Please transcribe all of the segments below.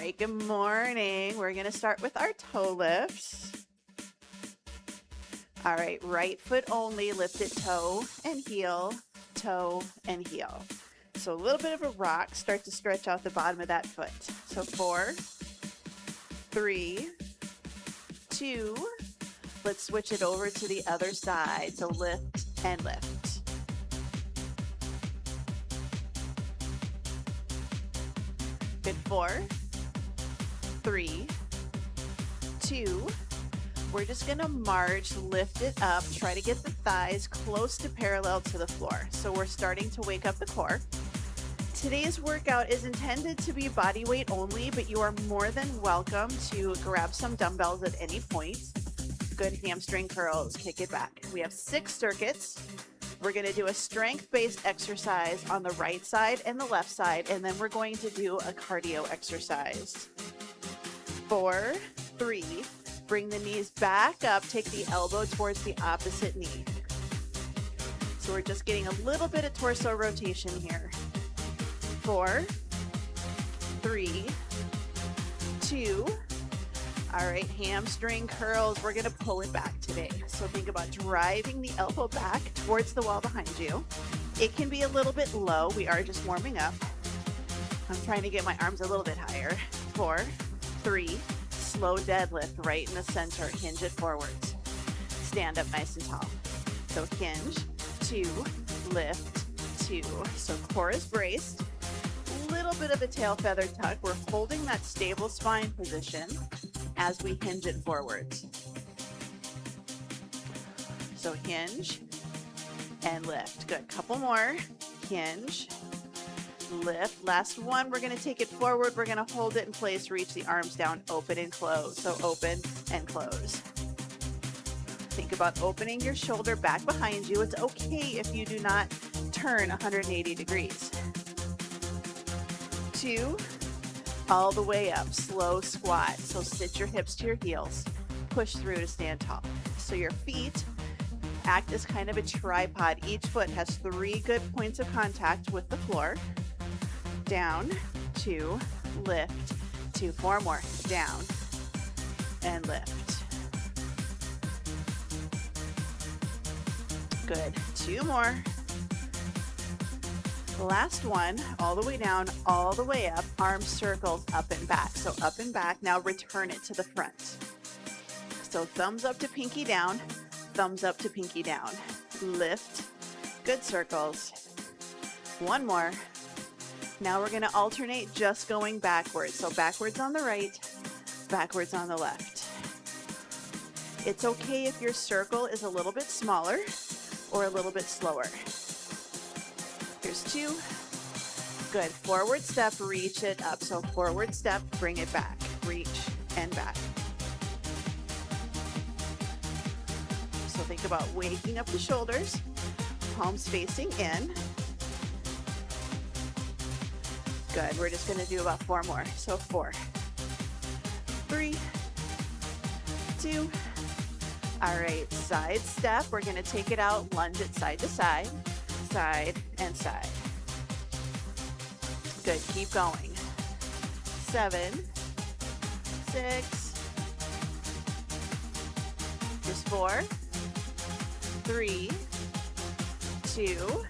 right, good morning. We're going to start with our toe lifts. All right, right foot only, lift it toe and heel, toe and heel. So a little bit of a rock, start to stretch out the bottom of that foot. So 4, 3, 2, let's switch it over to the other side. So lift and lift. Good, 4, 3, 2, we're just gonna march, lift it up, try to get the thighs close to parallel to the floor. So we're starting to wake up the core. Today's workout is intended to be body weight only, but you are more than welcome to grab some dumbbells at any point. Good hamstring curls, kick it back. We have 6 circuits. We're going to do a strength-based exercise on the right side and the left side, and then we're going to do a cardio exercise. 4, 3, bring the knees back up, take the elbow towards the opposite knee. So we're just getting a little bit of torso rotation here. 4, 3, 2, all right, hamstring curls, we're gonna pull it back today. So think about driving the elbow back towards the wall behind you. It can be a little bit low, we are just warming up. I'm trying to get my arms a little bit higher. 4, 3, slow deadlift right in the center, hinge it forwards. Stand up nice and tall. So hinge, 2, lift, 2. So core is braced. Little bit of a tail feather tuck. We're holding that stable spine position as we hinge it forwards. So hinge and lift. Good. Couple more. Hinge, lift. Last one. We're going to take it forward. We're going to hold it in place. Reach the arms down. Open and close. So open and close. Think about opening your shoulder back behind you. It's okay if you do not turn 180 degrees. 2, all the way up, slow squat. So sit your hips to your heels, push through to stand tall. So your feet act as kind of a tripod. Each foot has 3 good points of contact with the floor. Down, 2, lift, 2, 4 more, down, and lift. Good, 2 more. The last one, all the way down, all the way up, arm circles up and back. So up and back, now return it to the front. So thumbs up to pinky down, thumbs up to pinky down. Lift, good circles. 1 more. Now we're gonna alternate just going backwards. So backwards on the right, backwards on the left. It's okay if your circle is a little bit smaller or a little bit slower. Here's 2. Good. Forward step, reach it up. So forward step, bring it back. Reach and back. So think about waking up the shoulders, palms facing in. Good. We're just going to do about 4 more. So 4, 3, 2. All right. Side step. We're going to take it out, lunge it side to side. Side and side. Good, keep going. 7, 6, just 4, 3, 2.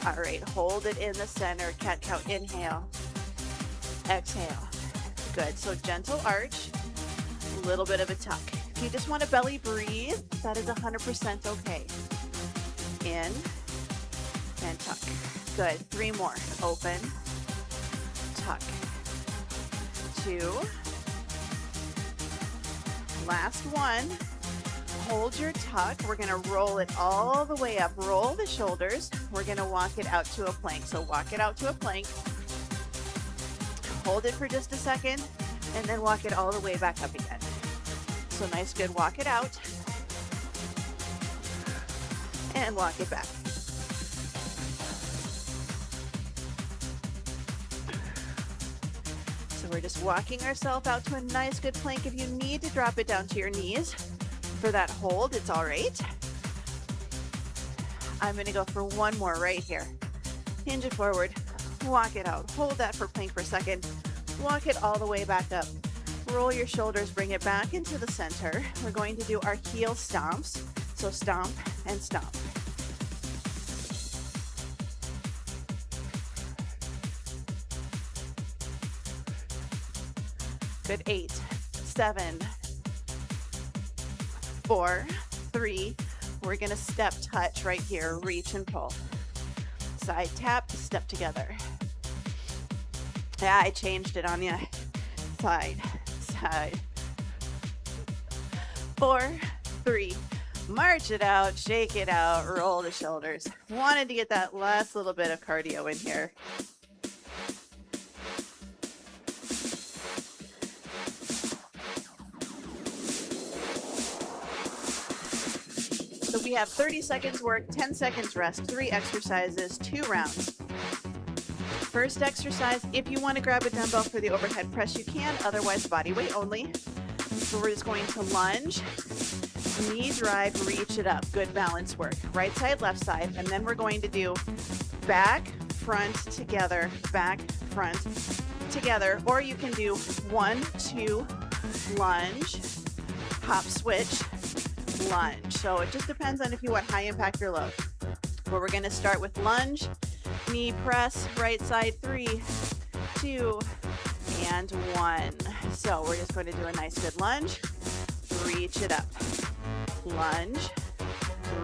All right, hold it in the center. Cat cow, inhale, exhale. Good, so gentle arch, a little bit of a tuck. If you just want to belly breathe, that is 100% okay. In and tuck. Good. 3 more. Open, tuck. 2. Last one. Hold your tuck. We're going to roll it all the way up. Roll the shoulders. We're going to walk it out to a plank. So walk it out to a plank. Hold it for just a second, and then walk it all the way back up again. So nice, good. Walk it out. And walk it back. We're just walking ourselves out to a nice good plank. If you need to drop it down to your knees for that hold, it's all right. I'm going to go for 1 more right here. Hinge it forward, walk it out. Hold that for plank for a second. Walk it all the way back up. Roll your shoulders, bring it back into the center. We're going to do our heel stomps. So stomp and stomp. Good. 8, 7, 4, 3. We're going to step touch right here. Reach and pull. Side tap, step together. Yeah, I changed it on you. Side, side. 4, 3. March it out, shake it out, roll the shoulders. Wanted to get that last little bit of cardio in here. So we have 30 seconds work, 10 seconds rest, 3 exercises, 2 rounds. First exercise, if you want to grab a dumbbell for the overhead press, you can, otherwise body weight only. So we're just going to lunge, knee drive, reach it up. Good balance work. Right side, left side. And then we're going to do back, front, together, back, front, together. Or you can do 1, 2, lunge, hop, switch, lunge. So it just depends on if you want high impact or low. But we're going to start with lunge, knee press, right side, 3, 2, and 1. So we're just going to do a nice good lunge, reach it up, lunge,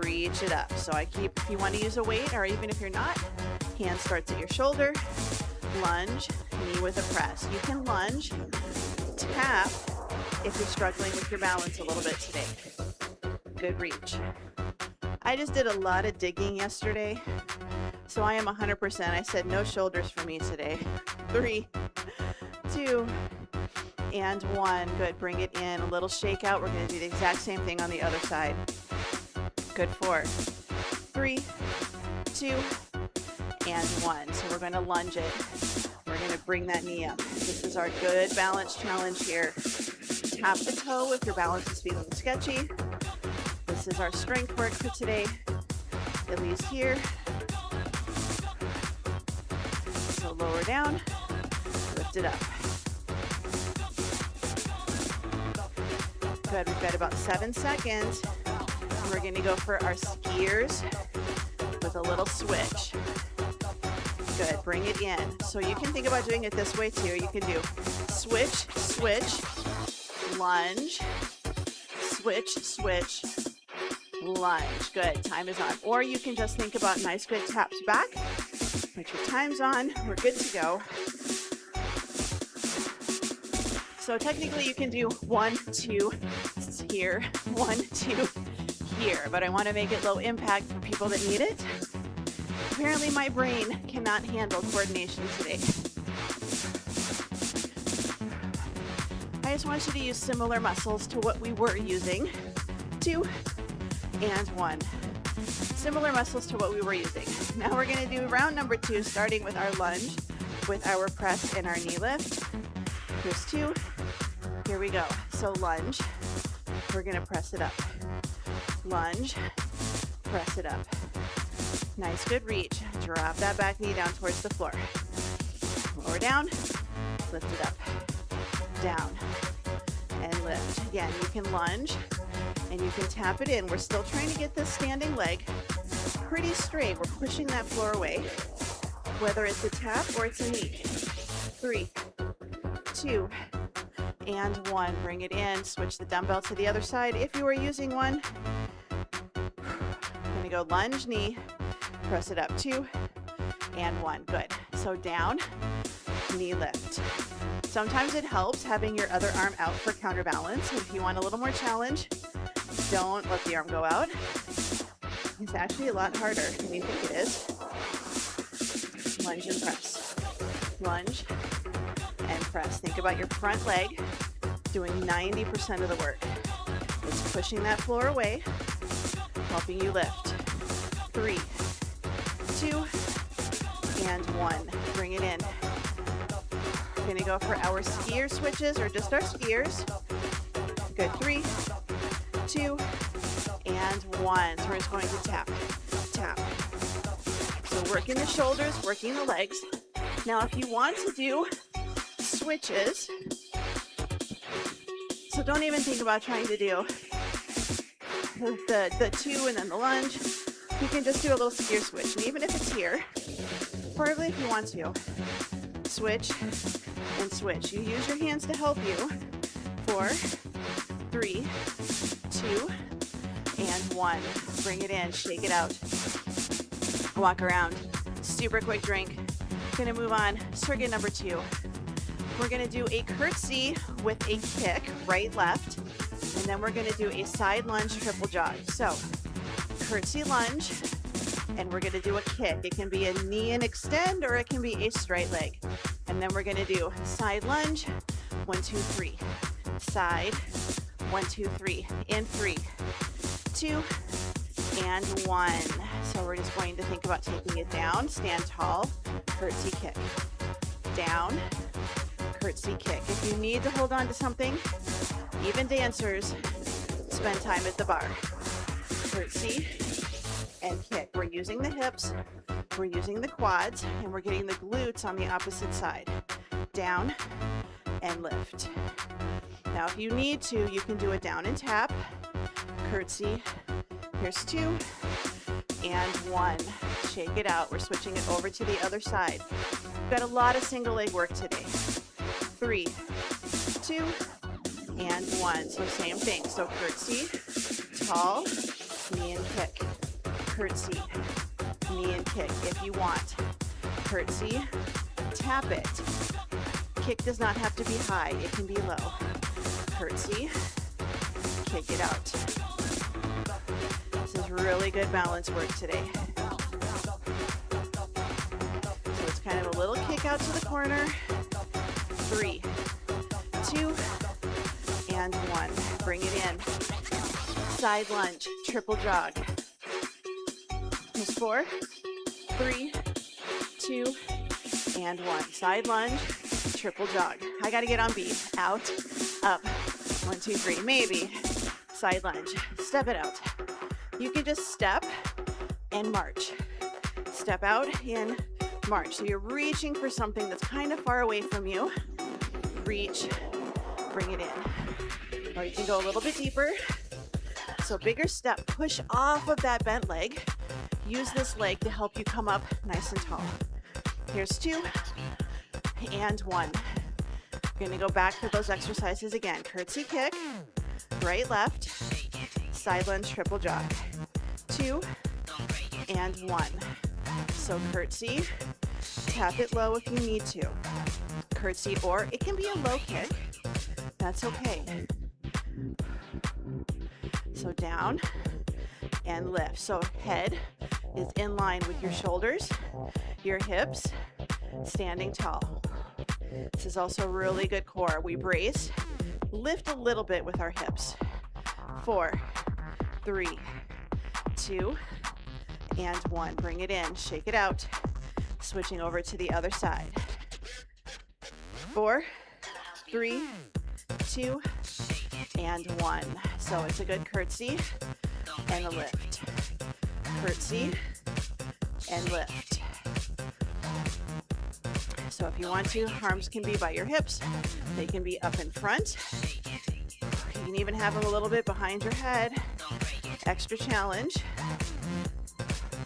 reach it up. So I keep, if you want to use a weight, or even if you're not, hand starts at your shoulder, lunge, knee with a press. You can lunge, tap if you're struggling with your balance a little bit today. Good reach. I just did a lot of digging yesterday, so I am 100%. I said no shoulders for me today. 3, 2, and 1. Good. Bring it in. A little shake out. We're going to do the exact same thing on the other side. Good. 4, 3, 2, and 1. So we're going to lunge it. We're going to bring that knee up. This is our good balance challenge here. Tap the toe if your balance is feeling sketchy. This is our strength work for today, at least here. So lower down, lift it up. Good, we've got about 7 seconds. We're gonna go for our skiers with a little switch. Good, bring it in. So you can think about doing it this way too. You can do switch, switch, lunge, switch, switch, lunge. Good, time is on. Or you can just think about nice good taps back. Put your time's on, we're good to go. So technically you can do 1, 2 here, 1, 2 here, but I want to make it low impact for people that need it. Apparently my brain cannot handle coordination today. I just want you to use similar muscles to what we were using. 2 and 1. Similar muscles to what we were using. Now we're going to do round number 2, starting with our lunge, with our press and our knee lift. Here's 2. Here we go. So lunge. We're going to press it up. Lunge. Press it up. Nice, good reach. Drop that back knee down towards the floor. Lower down. Lift it up. Down. And lift. Again, you can lunge. And you can tap it in. We're still trying to get this standing leg pretty straight. We're pushing that floor away, whether it's a tap or it's a knee. 3, 2, and 1. Bring it in. Switch the dumbbell to the other side. If you are using one, I'm going to go lunge, knee, press it up. 2 and 1. Good. So down, knee lift. Sometimes it helps having your other arm out for counterbalance. If you want a little more challenge, don't let the arm go out. It's actually a lot harder than you think it is. Lunge and press. Lunge and press. Think about your front leg doing 90% of the work. It's pushing that floor away, helping you lift. 3, 2, and 1. Bring it in. We're going to go for our skier switches, or just our skiers. Good. 3, 2, and 1. So we're just going to tap, tap. So working the shoulders, working the legs. Now if you want to do switches. So don't even think about trying to do the two and then the lunge. You can just do a little gear switch. And even if it's here, preferably if you want to, switch and switch. You use your hands to help you. 4, 3, 2, and 1. Bring it in, shake it out. Walk around. Super quick drink. Gonna move on. Circuit number 2. We're gonna do a curtsy with a kick, right, left. And then we're gonna do a side lunge triple jog. So, curtsy lunge, and we're gonna do a kick. It can be a knee and extend, or it can be a straight leg. And then we're gonna do side lunge, 1, 2, 3. Side, 1, 2, 3. And 3, 2, and 1. So we're just going to think about taking it down, stand tall, curtsy kick. Down, curtsy kick. If you need to hold on to something, even dancers spend time at the bar. Curtsy and kick. We're using the hips, we're using the quads, and we're getting the glutes on the opposite side. Down and lift. Now if you need to, you can do it down and tap. Curtsy. Here's 2 and 1. Shake it out. We're switching it over to the other side. We've got a lot of single leg work today. 3, 2, and 1. So same thing. So curtsy, tall, knee and kick. Curtsy, knee and kick if you want. Curtsy, tap it. Kick does not have to be high. It can be low. Curtsy, kick it out. This is really good balance work today. So it's kind of a little kick out to the corner. 3, 2, and 1. Bring it in. Side lunge, triple jog. Here's 4, 3, 2, and 1. Side lunge, triple jog. I gotta get on beat. Out, up, 1, 2, 3. Maybe. Side lunge. Step it out. You can just step and march. Step out and march. So you're reaching for something that's kind of far away from you. Reach, bring it in. Or you can go a little bit deeper. So bigger step, push off of that bent leg. Use this leg to help you come up nice and tall. Here's 2 and 1. We're gonna go back to those exercises again. Curtsy kick, right, left, side lunge, triple jog. 2 and 1. So curtsy, tap it low if you need to. Curtsy, or it can be a low kick. That's okay. So down and lift. So head is in line with your shoulders, your hips, standing tall. This is also really good core. We brace, lift a little bit with our hips. 4, 3, 2, and 1. Bring it in, shake it out. Switching over to the other side. 4, 3, 2, and 1. So it's a good curtsy and a lift. Curtsy and lift. So if you want to, arms can be by your hips. They can be up in front. You can even have them a little bit behind your head. Extra challenge.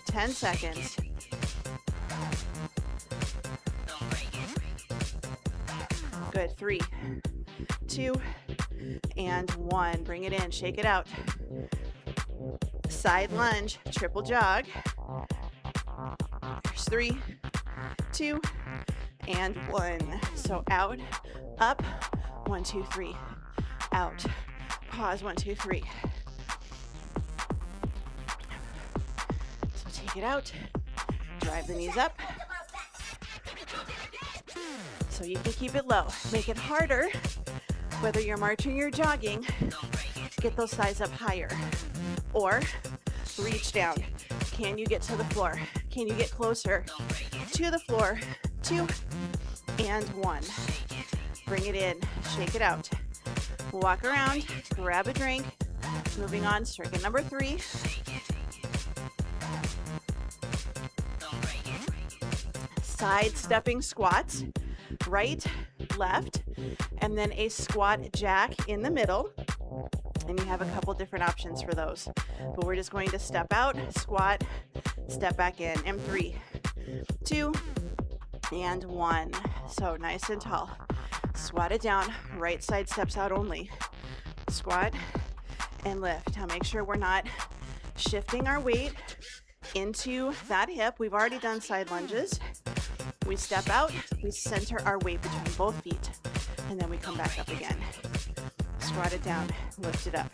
10 seconds. Good. 3, 2, and 1. Bring it in. Shake it out. Side lunge, triple jog. Here's 3, 2, and 1. So out, up, 1, 2, 3. Out. Pause, 1, 2, 3. So take it out. Drive the knees up. So you can keep it low. Make it harder, whether you're marching or jogging. Get those thighs up higher. Or reach down. Can you get to the floor? Can you get closer to the floor? 2 and 1. Bring it in. Shake it out. Walk around. Grab a drink. Moving on. Circuit number 3. Side stepping squats. Right, left, and then a squat jack in the middle. And you have a couple different options for those. But we're just going to step out, squat, step back in, and 3, 2, and 1. So nice and tall. Squat it down, right side steps out only. Squat and lift. Now make sure we're not shifting our weight into that hip. We've already done side lunges. We step out, we center our weight between both feet, and then we come back up again. Squat it down, lift it up.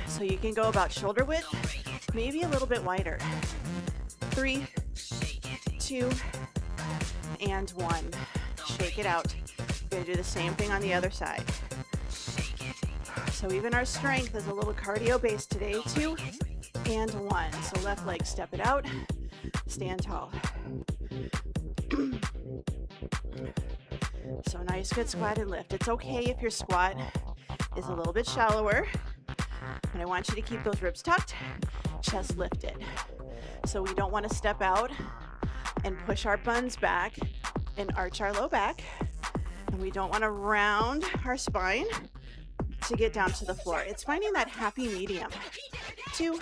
So you can go about shoulder width, maybe a little bit wider. 3, 2, and 1. Shake it out. We're gonna do the same thing on the other side. So even our strength is a little cardio based today. 2 and 1. So left leg, step it out, stand tall. So nice, good squat and lift. It's okay if your squat is a little bit shallower, but I want you to keep those ribs tucked, chest lifted. So we don't want to step out and push our buns back and arch our low back. And we don't want to round our spine to get down to the floor. It's finding that happy medium. 2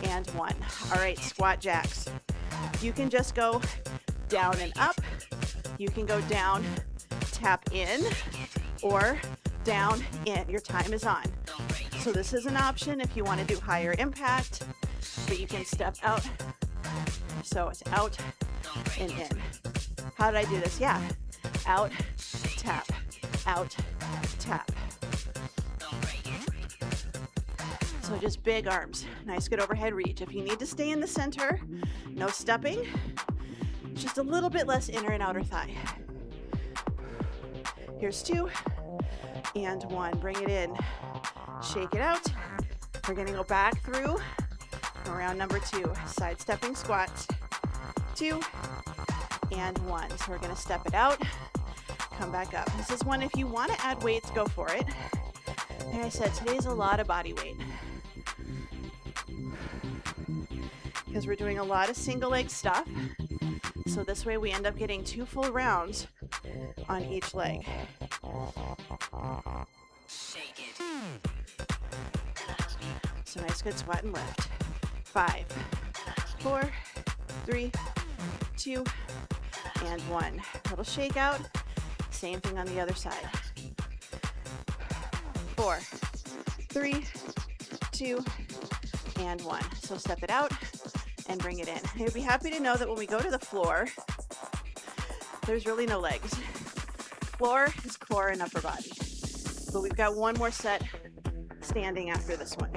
and 1. All right, squat jacks. You can just go down and up. You can go down, tap in, or down, in. Your time is on. So this is an option if you want to do higher impact, but you can step out. So it's out and in. How did I do this? Yeah. Out, tap, out, tap. So just big arms. Nice, good overhead reach. If you need to stay in the center, no stepping. Just a little bit less inner and outer thigh. Here's 2 and 1. Bring it in. Shake it out. We're going to go back through around number 2. Side stepping squats. 2 and 1. So we're going to step it out. Come back up. This is one, if you want to add weights, go for it. Like I said, today's a lot of body weight, because we're doing a lot of single leg stuff. So this way we end up getting 2 full rounds on each leg. So nice, good squat and lift. 5, 4, 3, 2, and 1. Little shake out. Same thing on the other side. 4, 3, 2, and 1. So step it out and bring it in. You'll be happy to know that when we go to the floor, there's really no legs. Floor is core and upper body. But we've got one more set standing after this one.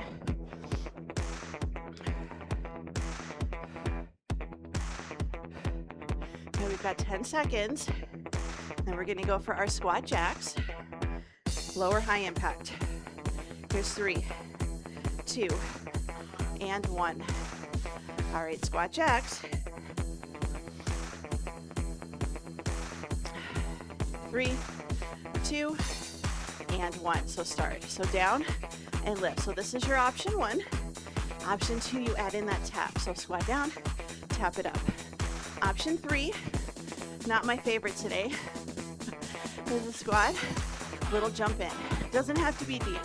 Okay, we've got 10 seconds. Then we're gonna go for our squat jacks. Lower high impact. Here's 3, 2, and 1. All right, squat jacks. 3, 2, and 1. So start. So down and lift. So this is your option 1. Option 2, you add in that tap. So squat down, tap it up. Option 3, not my favorite today. There's a squat, little jump in. Doesn't have to be deep.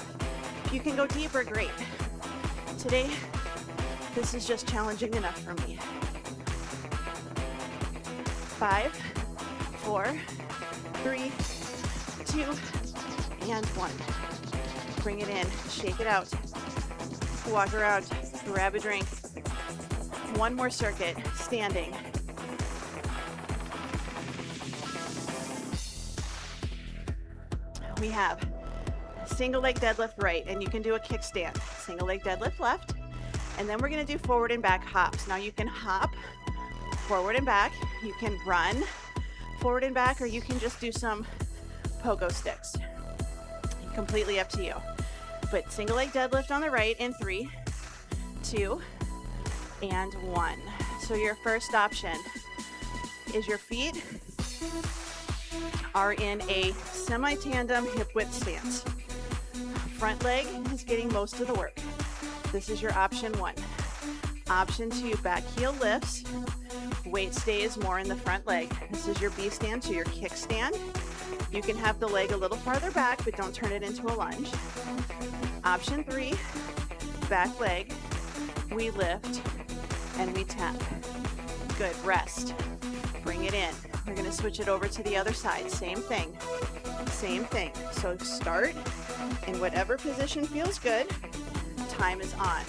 If you can go deeper, great. Today, this is just challenging enough for me. 5, 4, 3, 2, and 1. Bring it in, shake it out. Walk around, grab a drink. One more circuit, standing. We have single leg deadlift right, and you can do a kickstand. Single leg deadlift left, and then we're gonna do forward and back hops. Now you can hop forward and back, you can run forward and back, or you can just do some pogo sticks. Completely up to you. But single leg deadlift on the right in 3, 2, and 1. So your first option is your feet are in a semi-tandem hip width stance. Front leg is getting most of the work. This is your option 1. Option 2, back heel lifts. Weight stays more in the front leg. This is your B stand to your kickstand. You can have the leg a little farther back, but don't turn it into a lunge. Option 3, back leg. We lift and we tap. Good, rest. Bring it in. We're gonna switch it over to the other side. Same thing, same thing. So start in whatever position feels good. Time is on.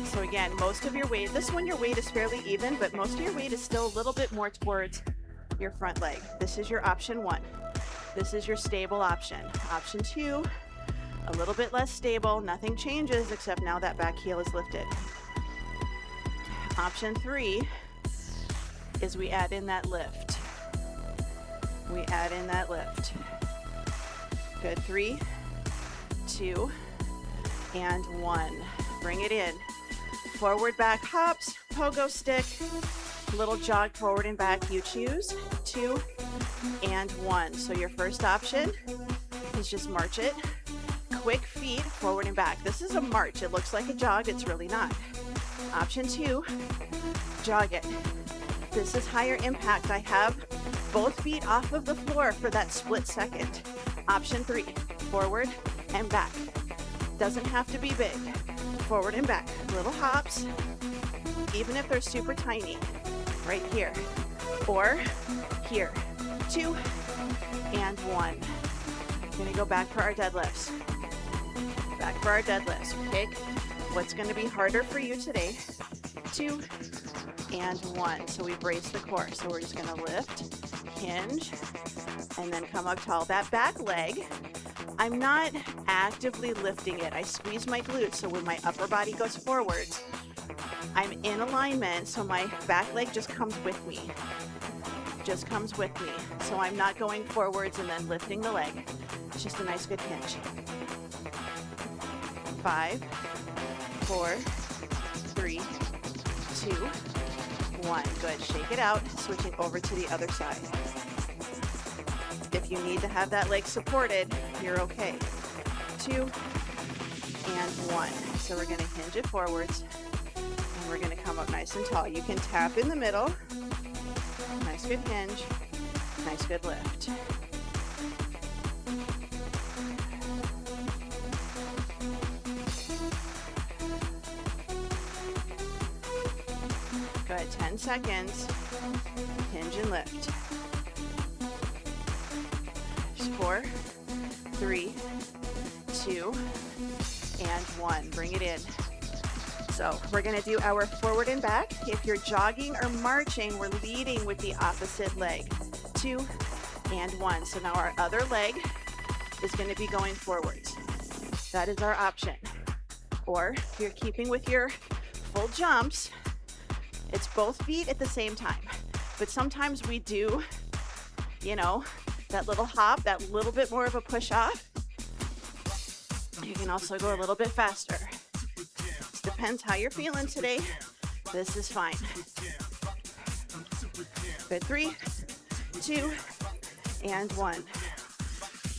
So again, most of your weight, this one your weight is fairly even, but most of your weight is still a little bit more towards your front leg. This is your option 1. This is your stable option. Option 2, a little bit less stable, nothing changes except now that back heel is lifted. Option 3 is we add in that lift. We add in that lift. Good, 3, 2, and 1. Bring it in. Forward, back hops, pogo stick, little jog forward and back, you choose. 2 and 1. So your first option is just march it. Quick feet, forward and back. This is a march. It looks like a jog, it's really not. Option 2, jog it. This is higher impact. I have both feet off of the floor for that split second. Option 3, forward and back. Doesn't have to be big. Forward and back, little hops, even if they're super tiny, right here, or here. 2 and 1. We're gonna go back for our deadlifts. Back for our deadlifts. Pick what's gonna be harder for you today. 2 and 1. So we brace the core. So we're just gonna lift, hinge, and then come up tall. That back leg, I'm not actively lifting it. I squeeze my glutes, so when my upper body goes forwards, I'm in alignment, so my back leg just comes with me. Just comes with me. So I'm not going forwards and then lifting the leg. It's just a nice good hinge. 5, 4, 3, 2, 1. Good, shake it out, switching over to the other side. If you need to have that leg supported, you're okay. 2 and 1. So we're gonna hinge it forwards and we're gonna come up nice and tall. You can tap in the middle. Nice good hinge, nice good lift. Good, 10 seconds. Hinge and lift. 4, 3, 2, and 1. Bring it in. So we're gonna do our forward and back. If you're jogging or marching, we're leading with the opposite leg. 2 and 1. So now our other leg is gonna be going forwards. That is our option. Or if you're keeping with your full jumps, it's both feet at the same time. But sometimes we do, you know, that little hop, that little bit more of a push off. You can also go a little bit faster. It depends how you're feeling today. This is fine. Good, 3, 2, and 1.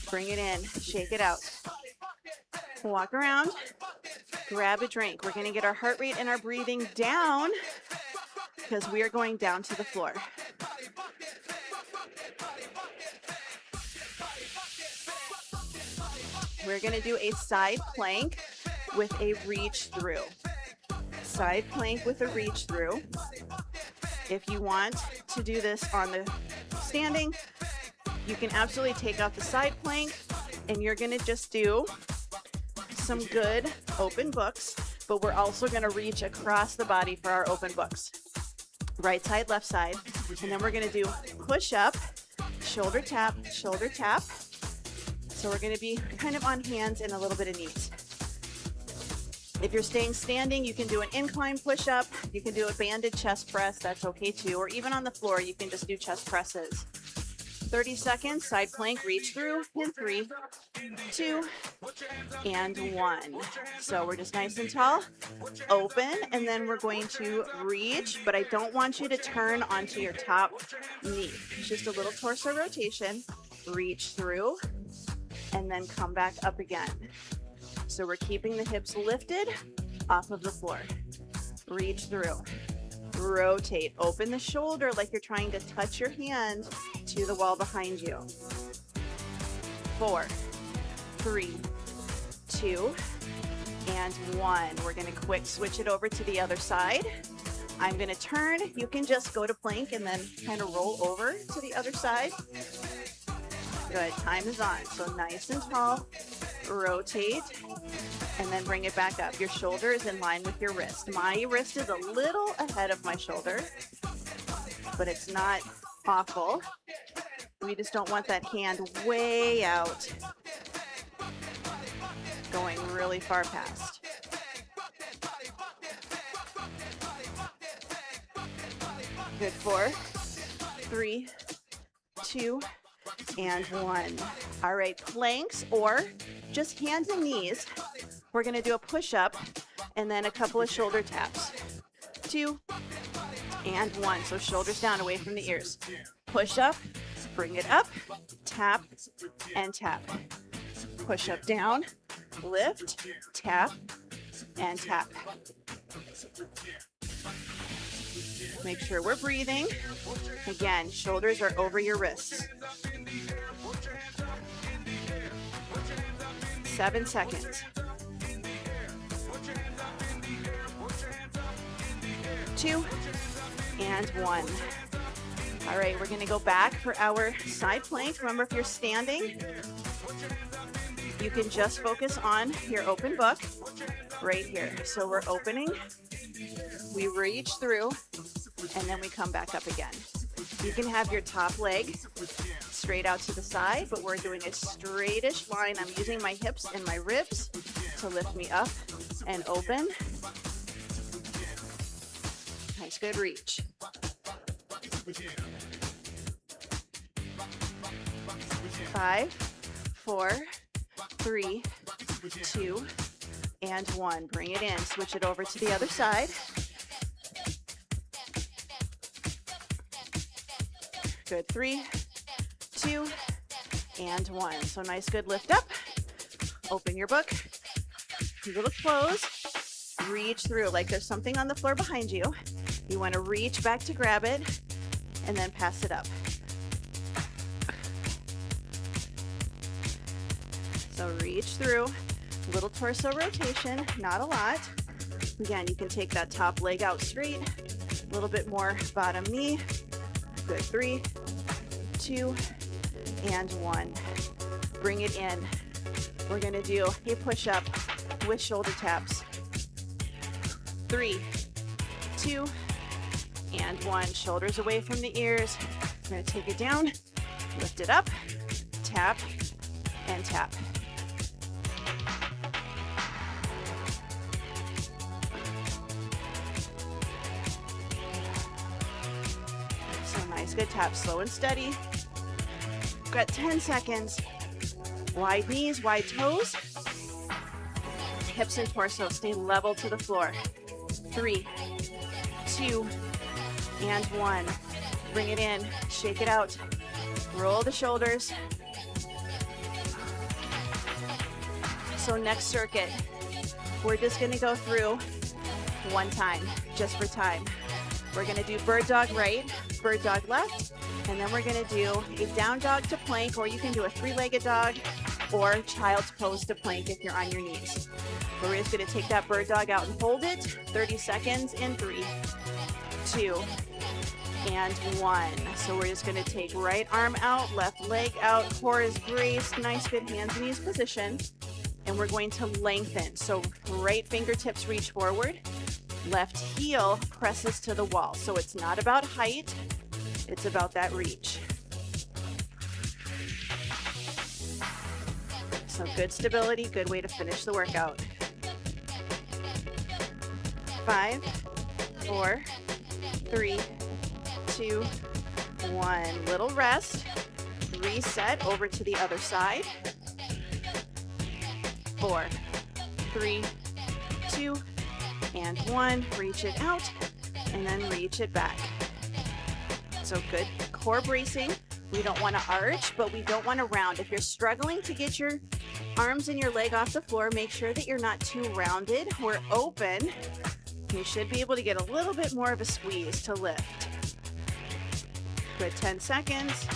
Bring it in, shake it out. Walk around, grab a drink. We're gonna get our heart rate and our breathing down because we are going down to the floor. We're gonna do a side plank with a reach through. Side plank with a reach through. If you want to do this on the standing, you can absolutely take off the side plank and you're gonna just do some good open books, but we're also gonna reach across the body for our open books. Right side, left side, and then we're gonna do push up, shoulder tap, shoulder tap. So we're gonna be kind of on hands and a little bit of knees. If you're staying standing, you can do an incline push-up. You can do a banded chest press, that's okay too. Or even on the floor, you can just do chest presses. 30 seconds, side plank, reach through in 3, 2, and 1. So we're just nice and tall, open, and then we're going to reach, but I don't want you to turn onto your top knee. It's just a little torso rotation, reach through, and then come back up again. So we're keeping the hips lifted off of the floor. reach through, rotate, open the shoulder like you're trying to touch your hand to the wall behind you. 4, 3, 2, and 1. We're going to quick switch it over to the other side. I'm going to turn. You can just go to plank and then kind of roll over to the other side. Good. Time is on. So nice and tall. Rotate and then bring it back up. Your shoulder is in line with your wrist. My wrist is a little ahead of my shoulder, but it's not awful. We just don't want that hand way out, going really far past. Good. 4, 3, 2, and 1. All right, planks or just hands and knees. We're going to do a push-up and then a couple of shoulder taps. 2 and 1. So shoulders down, away from the ears. Push up, bring it up, tap, and tap. Push up, down, lift, tap, and tap. Make sure we're breathing. Again, shoulders are over your wrists. 7 seconds. 2 and 1. All right, we're going to go back for our side plank. Remember, if you're standing, you can just focus on your open book right here. So we're opening, we reach through, and then we come back up again. You can have your top leg straight out to the side, but we're doing a straightish line. I'm using my hips and my ribs to lift me up and open. Nice, good reach. 5, 4, 3, 2, and 1. Bring it in. Switch it over to the other side. Good. 3, 2, and 1. So nice, good lift up. Open your book. Little close. Reach through like there's something on the floor behind you. You want to reach back to grab it and then pass it up. So reach through, little torso rotation, not a lot. Again, you can take that top leg out straight, a little bit more bottom knee. Good. 3, 2, and 1. Bring it in. We're going to do a push-up with shoulder taps. 3, 2, and 1. Shoulders away from the ears. We're going to take it down, lift it up, tap, and tap. So nice, good tap, slow and steady. Got 10 seconds. Wide knees, wide toes. Hips and torso stay level to the floor. 3, 2, and 1. Bring it in, shake it out. Roll the shoulders. So next circuit, we're just gonna go through one time, just for time. We're gonna do bird dog right, bird dog left, and then we're gonna do a down dog to plank, or you can do a 3-legged dog or child's pose to plank if you're on your knees. We're just gonna take that bird dog out and hold it, 30 seconds in 3, 2, and 1. So we're just gonna take right arm out, left leg out, core is braced, nice good hands and knees position, and we're going to lengthen. So right fingertips reach forward, left heel presses to the wall. So it's not about height, it's about that reach. So good stability, good way to finish the workout. 5, 4, 3, 2, 1. Little rest. Reset over to the other side. 4, 3, 2, and 1. Reach it out and then reach it back. So good core bracing. We don't want to arch, but we don't want to round. If you're struggling to get your arms and your leg off the floor, make sure that you're not too rounded. We're open. You should be able to get a little bit more of a squeeze to lift. Good, 10 seconds.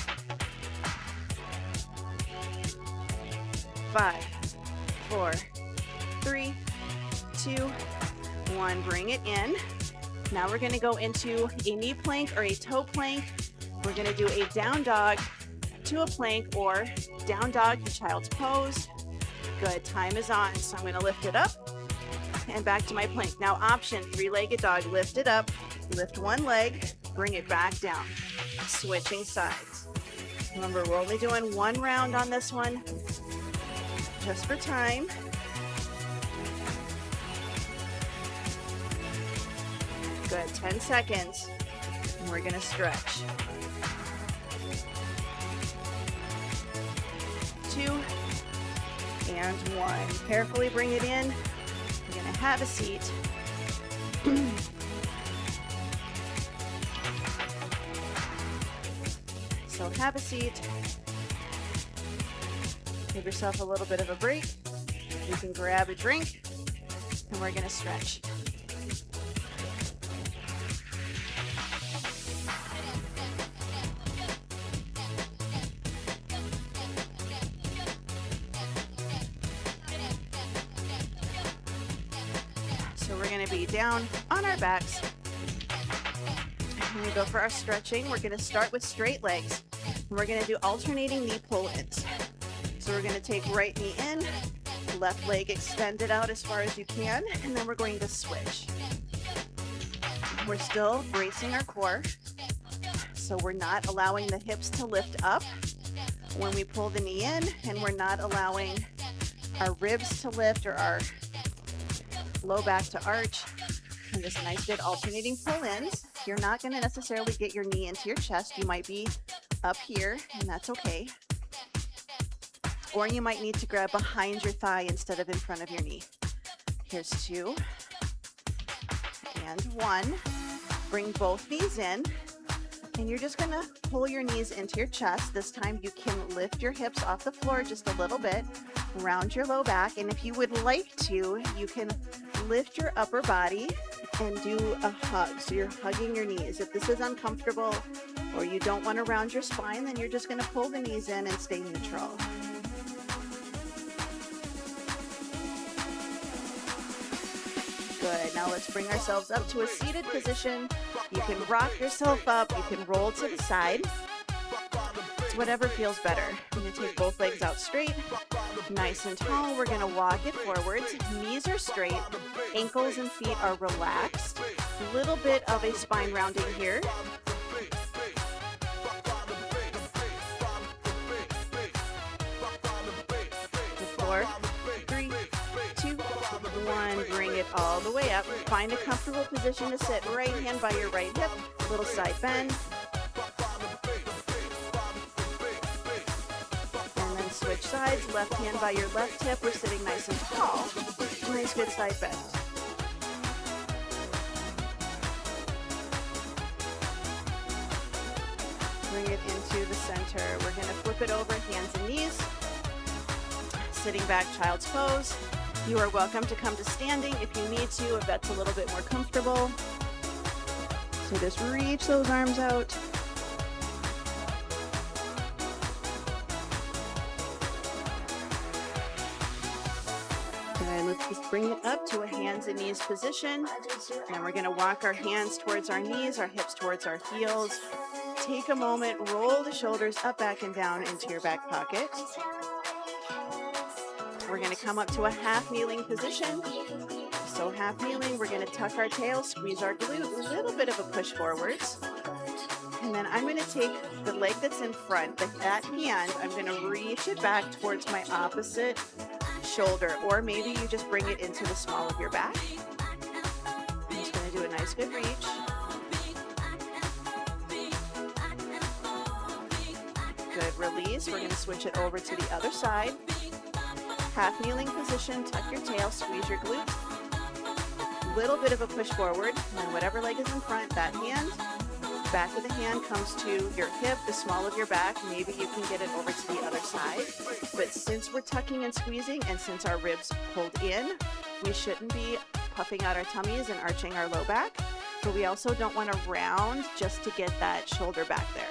5, 4, 3, 2, 1. Bring it in. Now we're gonna go into a knee plank or a toe plank. We're gonna do a down dog to a plank or down dog to child's pose. Good, time is on. So I'm gonna lift it up and back to my plank. Now option, three-legged dog, lift it up, lift one leg, bring it back down. Switching sides. Remember, we're only doing one round on this one, just for time. Good, 10 seconds. And we're gonna stretch. 2 and 1. Carefully bring it in. You're gonna have a seat. So have a seat. Give yourself a little bit of a break. You can grab a drink, and we're gonna stretch. So we're gonna be down on our backs. When we go for our stretching, we're gonna start with straight legs. And we're gonna do alternating knee pull-ins. So we're gonna take right knee in, left leg extended out as far as you can, and then we're going to switch. We're still bracing our core, so we're not allowing the hips to lift up when we pull the knee in, and we're not allowing our ribs to lift or our low back to arch. And this nice good alternating pull-ins. You're not going to necessarily get your knee into your chest. You might be up here, and that's okay. Or you might need to grab behind your thigh instead of in front of your knee. Here's 2 and 1. Bring both knees in, and you're just going to pull your knees into your chest. This time you can lift your hips off the floor just a little bit, round your low back, and if you would like to, you can lift your upper body and do a hug. So you're hugging your knees. If this is uncomfortable or you don't want to round your spine, then you're just going to pull the knees in and stay neutral. Good. Now let's bring ourselves up to a seated position. You can rock yourself up. You can roll to the side. It's whatever feels better. I'm going to take both legs out straight, nice and tall. We're going to walk it forwards. Knees are straight. Ankles and feet are relaxed. A little bit of a spine rounding here. The 4, 3, 2, 1. Bring it all the way up. Find a comfortable position to sit. Right hand by your right hip. Little side bend. And then switch sides. Left hand by your left hip. We're sitting nice and tall. Nice good side bend. Bring it into the center. We're going to flip it over, hands and knees. Sitting back, child's pose. You are welcome to come to standing if you need to, if that's a little bit more comfortable. So just reach those arms out. And let's just bring it up to a hands and knees position. And we're going to walk our hands towards our knees, our hips towards our heels. Take a moment, roll the shoulders up, back, and down into your back pocket. We're going to come up to a half kneeling position. So half kneeling, we're going to tuck our tail, squeeze our glute, a little bit of a push forwards. And then I'm going to take the leg that's in front, that hand, I'm going to reach it back towards my opposite shoulder, or maybe you just bring it into the small of your back. I'm just going to do a nice good reach. Good release. We're going to switch it over to the other side. Half kneeling position, tuck your tail, squeeze your glute. Little bit of a push forward, and then whatever leg is in front, that hand, back of the hand comes to your hip, the small of your back. Maybe you can get it over to the other side. But since we're tucking and squeezing, and since our ribs pulled in, we shouldn't be puffing out our tummies and arching our low back, but we also don't want to round just to get that shoulder back there.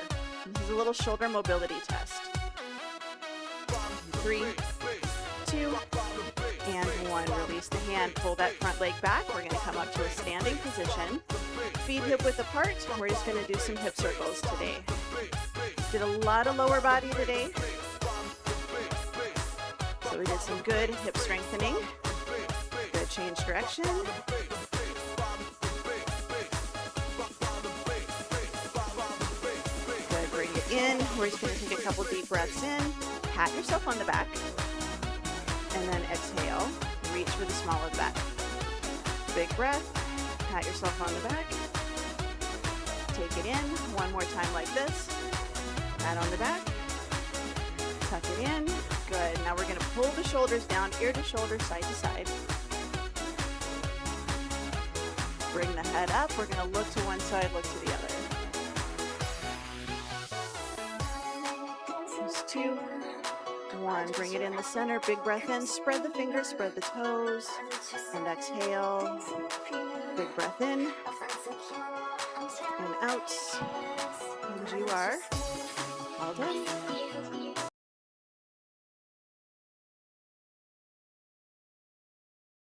This is a little shoulder mobility test. 3, 2, and 1. Release the hand, pull that front leg back. We're going to come up to a standing position. Feet hip width apart. We're just going to do some hip circles today. Did a lot of lower body today. So we did some good hip strengthening. Good, change direction. Good, bring it in. We're just going to take a couple deep breaths in. Pat yourself on the back. And then exhale. Reach for the small of the back. Big breath. Pat yourself on the back. Take it in. One more time like this. Pat on the back. Tuck it in. Good. Now we're going to pull the shoulders down, ear to shoulder, side to side. Bring the head up. We're going to look to one side, look to the other. There's 2, 1. Bring it in the center. Big breath in. Spread the fingers, spread the toes, and exhale. Big breath in and out. And you are all done.